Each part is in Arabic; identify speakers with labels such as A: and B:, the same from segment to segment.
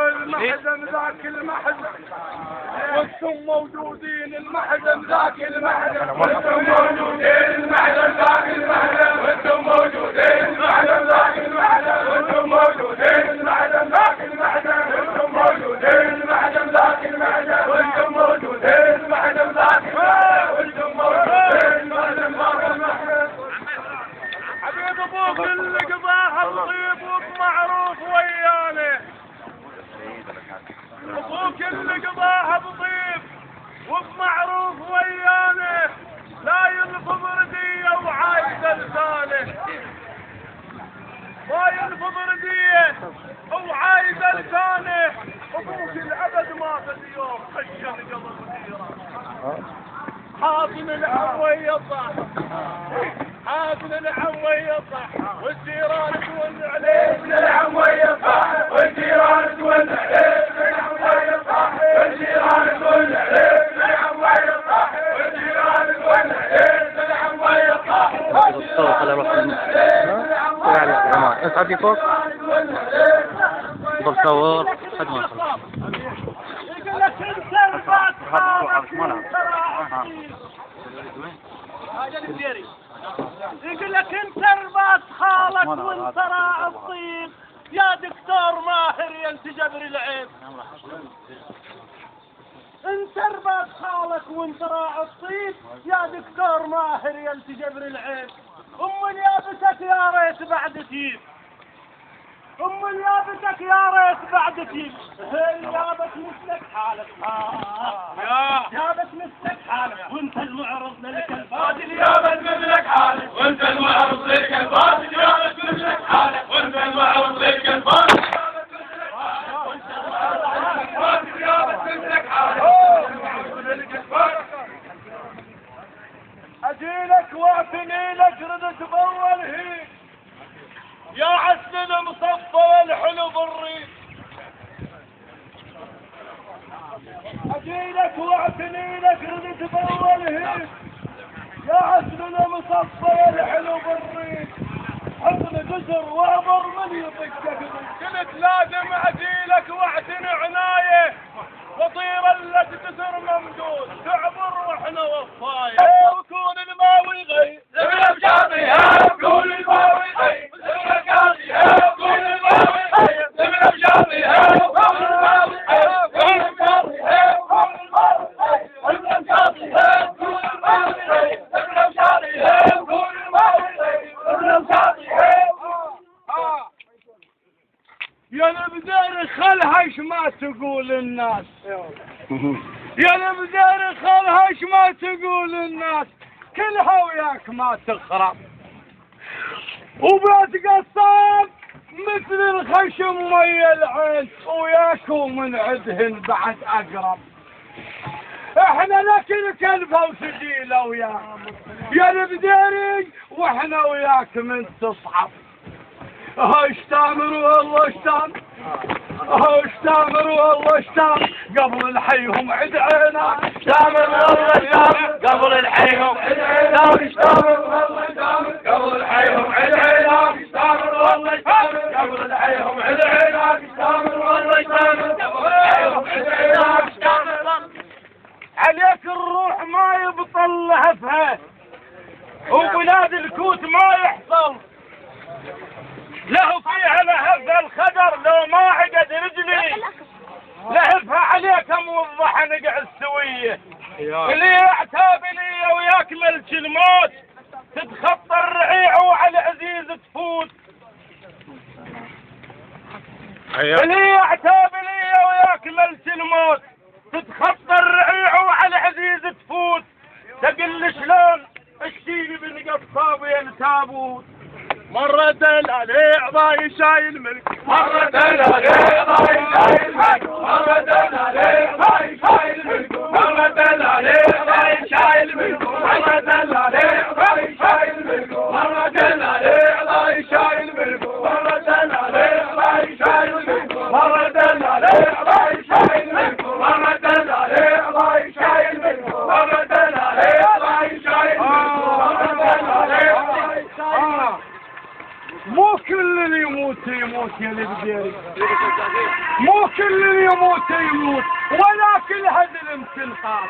A: المحزن ذاك المحزن وانتم موجودين المحزن ذاك المحزن وانتم موجودين المحزن ذاك المحزن وانتم موجودين المحزن ذاك المحزن وانتم موجودين المحزن ذاك المحزن وانتم موجودين المحزن ذاك المحزن وانتم موجودين المحزن ذاك المحزن وانتم موجودين المحزن ذاك المحزن. حبيب ابوك اللي قضاها بطيب وبمعروف ويانا، ابوك اللي قضاها بطيب وبمعروف ويانا، لا يلفظ رديه وعايد لسانه، ما يلفظ رديه وعايد لسانه. ابوك الابد ما في يوم خشن قبل مديره، حاضن العم ويصح، حاضن العم ويصح، والجيران تولى عليه ابن العم ويصح، والجيران تولى عليه ابن العم ويصح، والجيران تولى عليه ابن العم ويصح، والجيران تولى عليه ابن العم ويصح.
B: الصوت على روح يعني اصعدي فوق ضل صور حد ما يخلص.
A: يقول لك انت البعض يقول لك انت رباط خالك وانت راعي الطيب يا دكتور ماهر يا انت جبر العين. انت رباط خالك وانت راعي الطيب يا دكتور ماهر يا انت جبر العين. ام اليابسك يا ريت بعد تيب، ام اليابسك يا ريت بعد تيب. هي يابس مثلك حالك، يابس مثلك حالك وانت المعرض لك الفاضل، يابس مثلك حالك وانت المعرض لك الفاضل، يابس مثلك حالك وانت المعرض لك الفاضل، يابس مثلك حالك. اجيلك واعتني لك ردت باول هيك يا عسل المصفى والحلو بالريق. اجيلك واعتني لك ردت باول هيك يا عسل المصفى والحلو بالريق. حضن جزر وامر من يطقك، قلت لازم اجيلك واعتني عنايه وطير اللي تسر ممدود تعبر واحنا وفايه. وكون الماوي غي زمن بشاطي، وكون الماوي غي زمن بشاطي، وكون الماوي غي زمن بشاطي، وكون الماوي غي زمن بشاطي، وكون الماوي غي زمن بشاطي، وكون الماوي غي زمن بشاطي، وكون الماوي غي زمن بشاطي. يا البدير خلها ايش ما تقول الناس، يا البدير خلها ايش ما تقول الناس، كلها وياك ما تخرب. وبيت قصاب مثل الخشم مي العين، وياكم من عدهن بعد اقرب. احنا لكن كلفه وسجيله وياك يا البديري، واحنا وياك من تصحب. ايش تامر والله ايش تامر، ايش تامر والله ايش تامر، قبل الحيهم عد عينا، تامر والله ايش تامر قبل الحيهم عد عينا، ايش تامر والله ايش تامر قبل الحيهم عد عينا، ايش تامر والله ايش تامر قبل الحيهم عد عينا، ايش تامر والله ايش تامر قبل الحيهم عد عينا، ايش تامر. عليك الروح ما يبطل لهفها، وبلاد الكوت ما يحصل له فيها لهف الخدر، لو ما عقد رجلي لهفها عليك موضح نقع السويه. اللي يعتاب لي وياك ملك الموت تتخطى الرعيع وعلى عزيز تفوت. اللي يعتاب لي وياك ملك الموت تتخطى الرعيع وعلى عزيز تفوت. تقل شلون اشتيني بن قصاب ينتابوت. مرة دلالي ضاي شايل ملك، مرة دلالي ضاي شايل ملك، مرة دلالي ضاي شايل ملك، مرة دلالي ضاي شايل ملك، مرة دلالي ضاي شايل ملك، مرة دلالي ضاي شايل ملك، مرة دلالي ضاي شايل ملك، مرة دلالي ضاي شايل ملك، مرة دلالي ضاي شايل ملك، مرة دلالي ضاي شايل ملك، مرة دلالي ضاي شايل ملك. مو كل اللي يموت يا البديري. مو كل يموت ولكن هذا يمكن خاص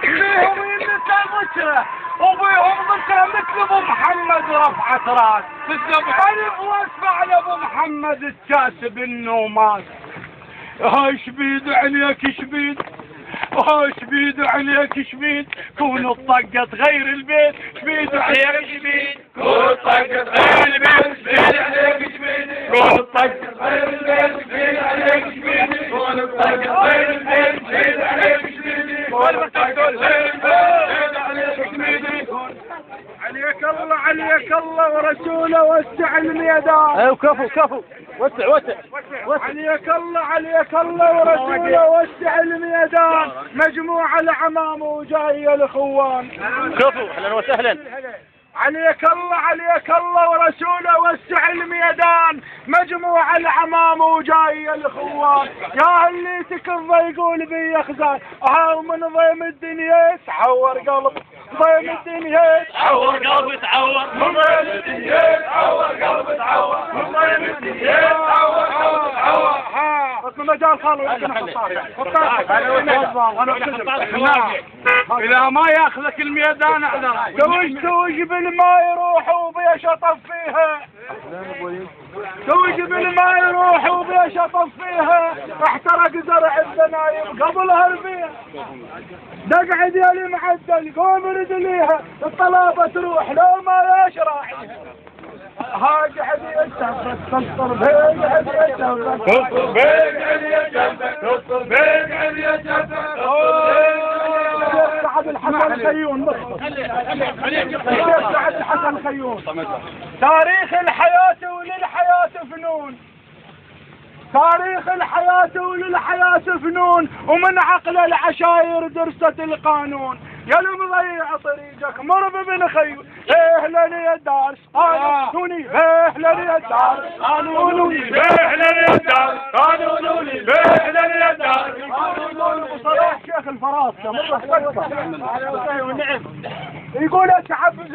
A: بيهم النساء بشرة وبيهم بشرة مثل ابو محمد رفعت راس الف واسمع لابو محمد الكاتب النومات. هاي شبيد عليك شبيد شبيد عليك شبيد كون الطقة غير البيت شبيد عليك شبيد كون الطقة غير البيت شبيد عليك شبيد كون الطقة غير البيت شبيد عليك شبيد كون الطقة غير البيت شبيد عليك شبيد كون الطقة غير البيت شبيد عليك شبيد. عليك الله ورسوله وسع الميدان.
B: ايوه كفو وسع
A: عليك الله ورسوله وسع الميدان. مجموعة العمام وجاي الاخوان.
B: كفو اهلا وسهلا.
A: عليك الله ورسوله وسع الميدان. مجموعة العمام وجاي الاخوان. يا اللي تكفى يقول بي خزان هاو من ضيم الدنيا تحور قلب ضيم الدنيا
B: تعور قلبي تعور
A: من ضيم الدنيا تعور قلبي تعور من ضيم الدنيا تعور قلبي تعور. اسم مجال خالو إذا ما ياخذك الميدان اعذر توج بالماء يروح وبيشطف فيها. توج بالماء يروح وبيشطف فيها. احترق زرع الذنايم قبلها البيع. دقعد يا اللي معدل قوم رد ليها الطلابة تروح لو ما يشرح. هاج عدي الشمس تنصر بيج عدي الشمس تنصر بيج عدي الشمس تنصر بيج عدي الشمس الشيخ سعد الحسن الخيون الشيخ سعد الحسن الخيون. تاريخ الحياة وللحياة فنون. تاريخ الحياة وللحياة فنون ومن عقل العشاير درست القانون. يا المضيع طريقك مرب بن خيو اهلا الدارس قانوني اهلا الدارس قانوني اهلا الدارس قانوني اهلا الدارس قانوني. صلاح شيخ الفراسة نعم يقول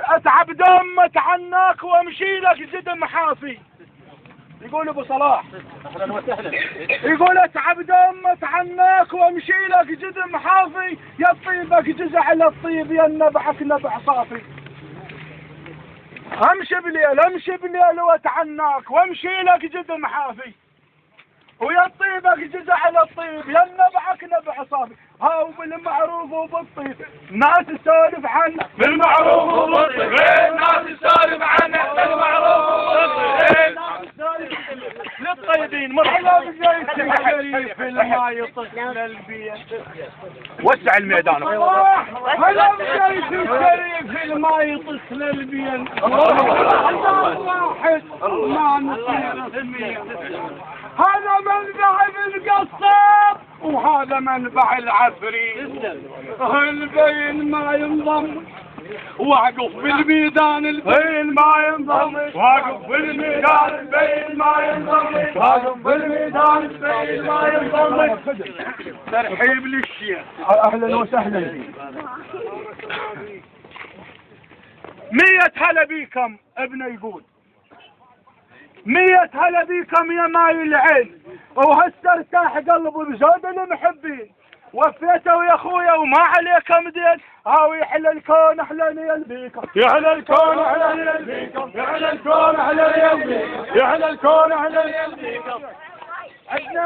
A: اتعب دمك عناك وامشي لك زد محافي. يقول ابو صلاح
B: اهلا وسهلا.
A: يقول اتعب دمك عناك وامشي لك جد محافي. يا طيبك جزع للطيب يا نبعك نبع صافي. امشي بليل واتعناك وامشي لك جد محافي. ويا طيبك جزع للطيب يا نبعك نبع صافي. هاو بالمعروف وبالطيب ناس تسولف عنه بالمعروف وبالطيب ناس تسولف عنه بالمعروف وبالطيب للطيبين مرحبا بزيت الشريف ما يطفل البيت. وسع الميدان. هلا بزيت الشريف ما يطفل البيت. واحد ما نصير اسميه. هذا منبع القصاب وهذا منبع العفريت. البين ما ينضم واقف بالميدان البين ما ينضم واقف بالميدان البين ما ينضم واقف بالميدان البين ما ينضم. ترحيب للشيخ اهلا وسهلا. 100 هلا بيكم ابن يقول 100 هلا بيكم يا ماي العين وهسه ارتاح قلبي بزود المحبين. وفيته يا اخويا وما عليكم دين هاو يحلى الكون احلى يلبيكم يحلى الكون احلى يلبيكم يحلى الكون احلى يلبيكم يحلى الكون احلى يلبيكم.